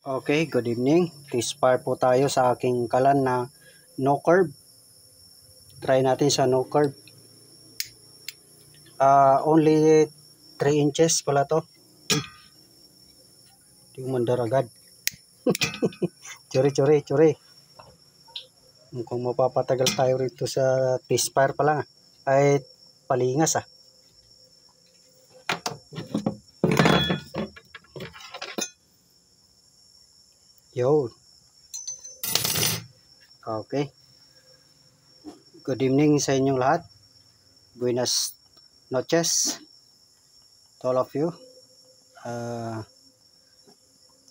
Okay, good evening. T-spar po tayo sa aking kalan na no curve. Try natin sa no curve. Only 3 inches pala to. Hindi umandar agad. Churi. Kung mapapatagal tayo rito sa T-spar pa lang ay palingas Yo. Okay. Good evening sa inyong lahat. Buenas noches to all of you.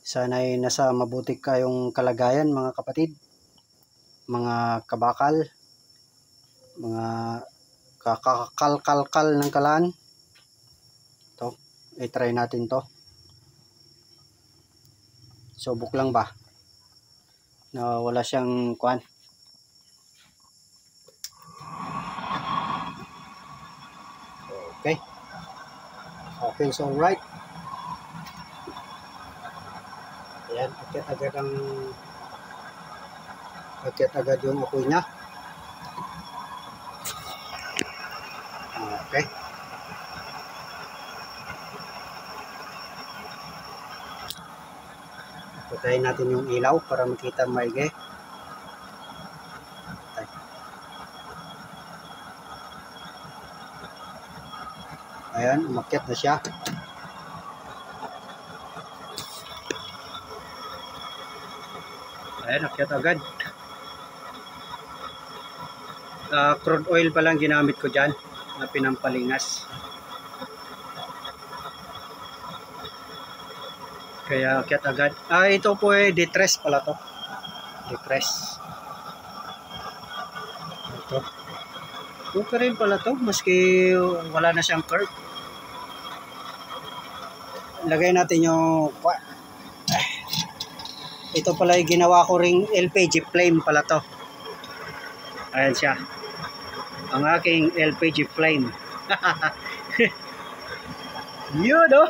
Sana'y nasa mabuti kayong kalagayan mga kapatid, mga kabakal, mga kakakalkalkal ng kalan. To, i-try natin to. Subok lang ba? Na wala siyang kuan. Okay, so right. Ayan, akit agad yung apoy niya. Okay. Patayin natin yung ilaw para makita maigi. Ayan, umakyat na siya. Ayan, akyat agad. Crude oil pa lang ginamit ko dyan na pinampalingas. Kaya akyat agad. Ito po ay detress pala to. Detress. Ito. Okay rin pala to, maski wala na siyang curve. Lagay natin yung ito pala yung ginawa ko ring LPG flame pala to. Ayan siya. Ang aking LPG flame. Yun oh.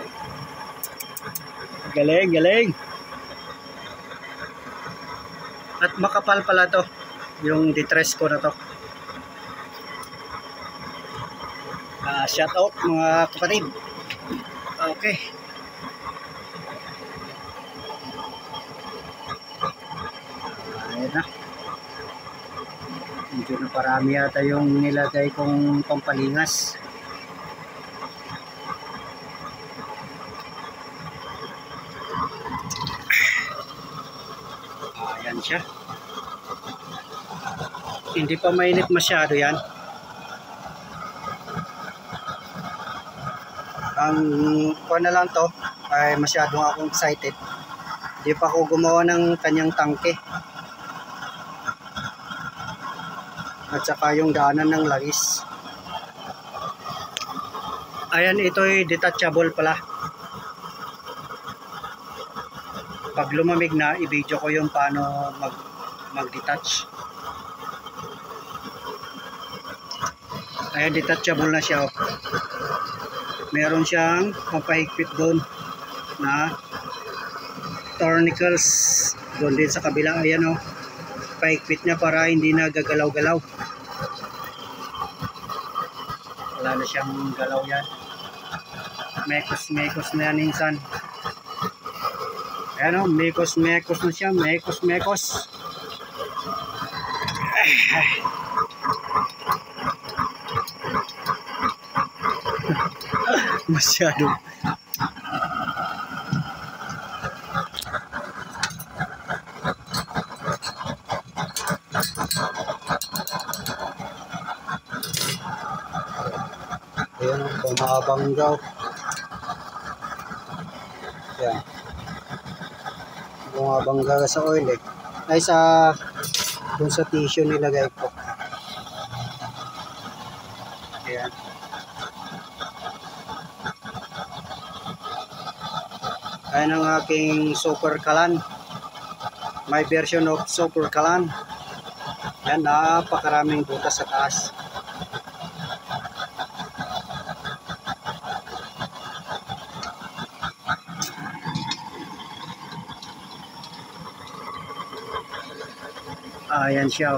Galing. At makapal pala to. Yung detress ko na to. Shout out mga kapatid. Okay. Ayan na. Medyo na parami yata yung nilagay kong pampalingas. Ayan siya. Hindi pa mainit masyado yan. Ang kuha na lang to ay masyadong akong excited. Hindi pa ako gumawa ng kanyang tangke. At saka yung daanan ng langis. Ayan, ito ay detachable pala. Pag lumamig na, i-video ko yung paano mag-detach. Ayan, detachable na siya. Meron siyang pampahigpit doon na tournicles doon din sa kabila. Ayan o, pahigpit niya para hindi na gagalaw-galaw. Wala na siyang galaw yan. Mekos na yan minsan. Ayan o, mekos na siya. Mekos. Masyado. Ayan, bumabanggaw. Ayan. Bumabangga sa oil ay dun sa tissue nilagay ko. Ayan. Ayan ang aking super kalan. My version of super kalan. Ayan, napakaraming butas sa taas. Ayan siya.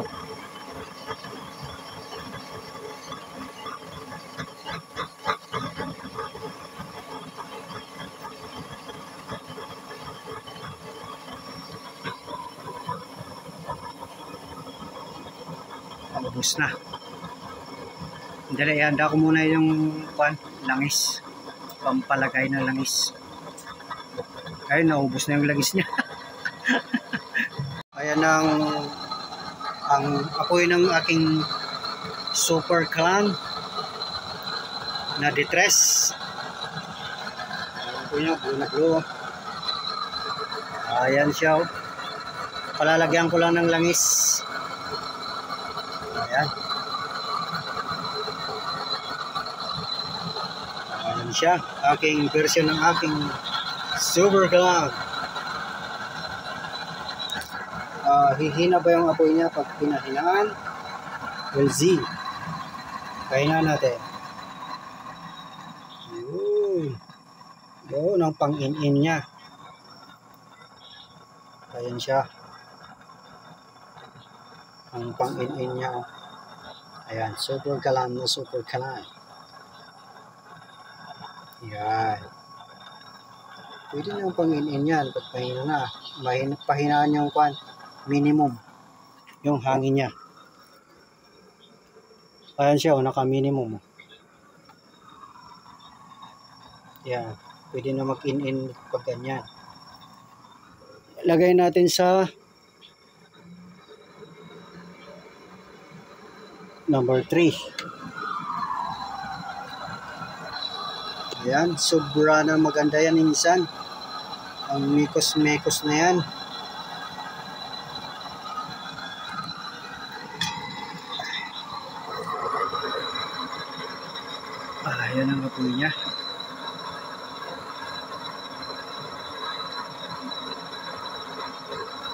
Ubus na. Dali, handa ko muna yung langis. Pampalagay na langis. Ayun, naubos na yung langis niya. Ayan ang apoy ng aking Super Clan na detress. Ayan po niya, blue. Ayan siya. Palalagyan ko lang ng langis. Ayan. Ayan siya. Aking version ng aking Super Clan. Hihina ba yung apoy niya pag pinahinaan? We'll see. Kahinaan natin. Yun ang pang-in-in niya. Ayan siya. Ang pang-in-in niya. Ayan, Super Clan na Super Clan. Ayan. Pwede na yung pang-in-in yan. Pag pahina na. Pahinaan yung minimum. Yung hangin niya. Ayan siya, naka-minimum. Ayan. Pwede na mag-in-in pag ganyan. Lagay natin sa number 3. Ayan, sobra na maganda yan minsan. Ang mikos-mekos na yan. Ayan ang apoy niya.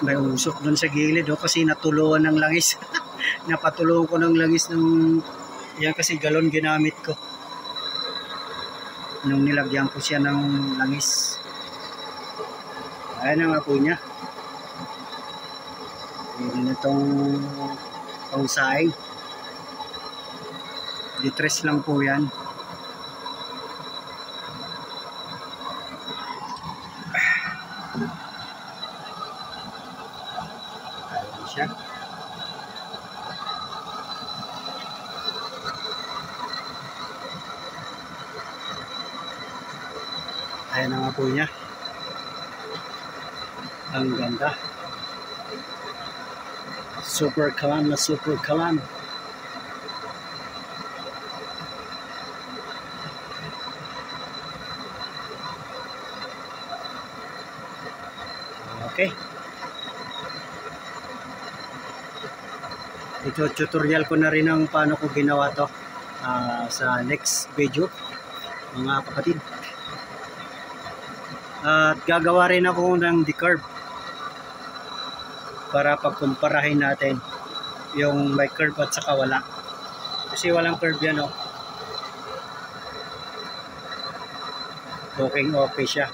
May usok dun sa gilid kasi natuluan ng langis. Napatulungan ko ng langis ng yan kasi galon ginamit ko nung nilagyan ko siya ng langis. Ayan ang apoy niya. Ayan itong pangsaing. Detress lang po yan. Ayan siya. Ayan ang apoy niya. Ang ganda. Super Clan na Super Clan. Okay. Ito tutorial ko na rin ang paano ko ginawa to sa next video, mga kapatid. At gagawa rin ako ng decurve para pagkumparahin natin yung may curve at saka wala. Kasi walang curve yan, oh. Okay siya.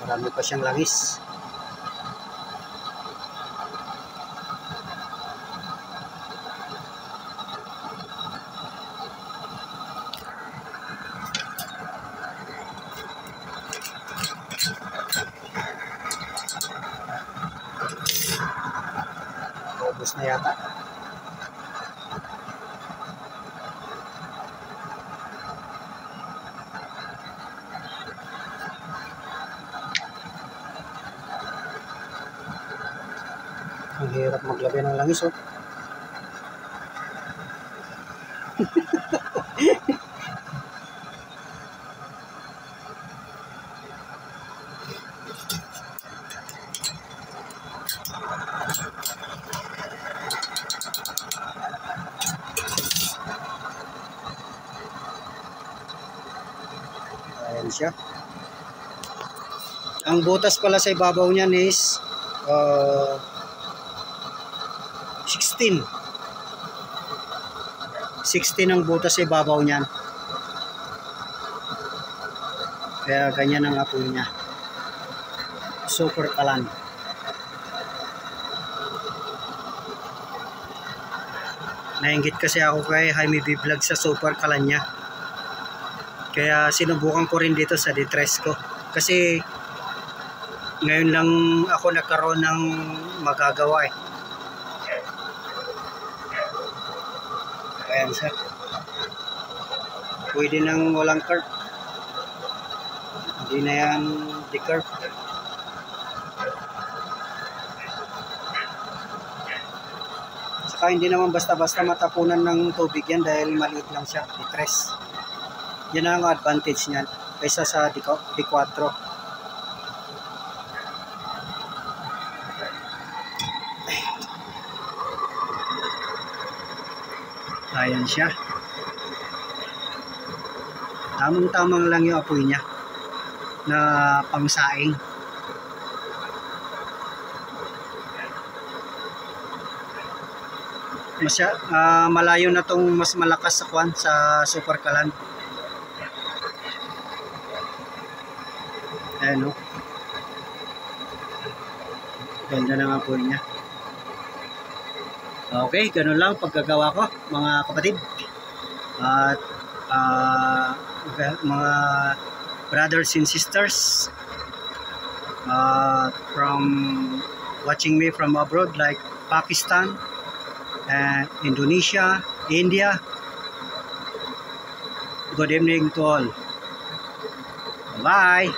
Marami pa siyang langis. Ubus na yata. Ang hirap maglagay ng langis, oh. Ayan siya. Ang butas pala sa ibabaw niyan is 16. 60 ng butas sa ibabaw niyan. Kaya ganyan ang apoy niya. Super kalan. Nainggit kasi ako kay Jaime V Vlog sa super kalan niya. Kaya sinubukan ko rin dito sa D3 ko. Kasi ngayon lang ako nagkaroon ng magagawa eh. Ayan siya. Pwede nang walang curve. Hindi na yan di-curve. Saka hindi naman basta-basta matapunan ng tubig yan dahil maliit lang siya, D3. Yan ang advantage niyan kaysa sa D4. Ayan siya. Tamang-tamang lang yung apoy niya na pangsaing. Malayo na tong mas malakas sa kwan sa super kalan. Ayan o. Ganda ng apoy niya. Okay, ganun lang paggagawa ko mga kapatid. At mga brothers and sisters from watching me from abroad like Pakistan, Indonesia, India. Good evening to all. Bye.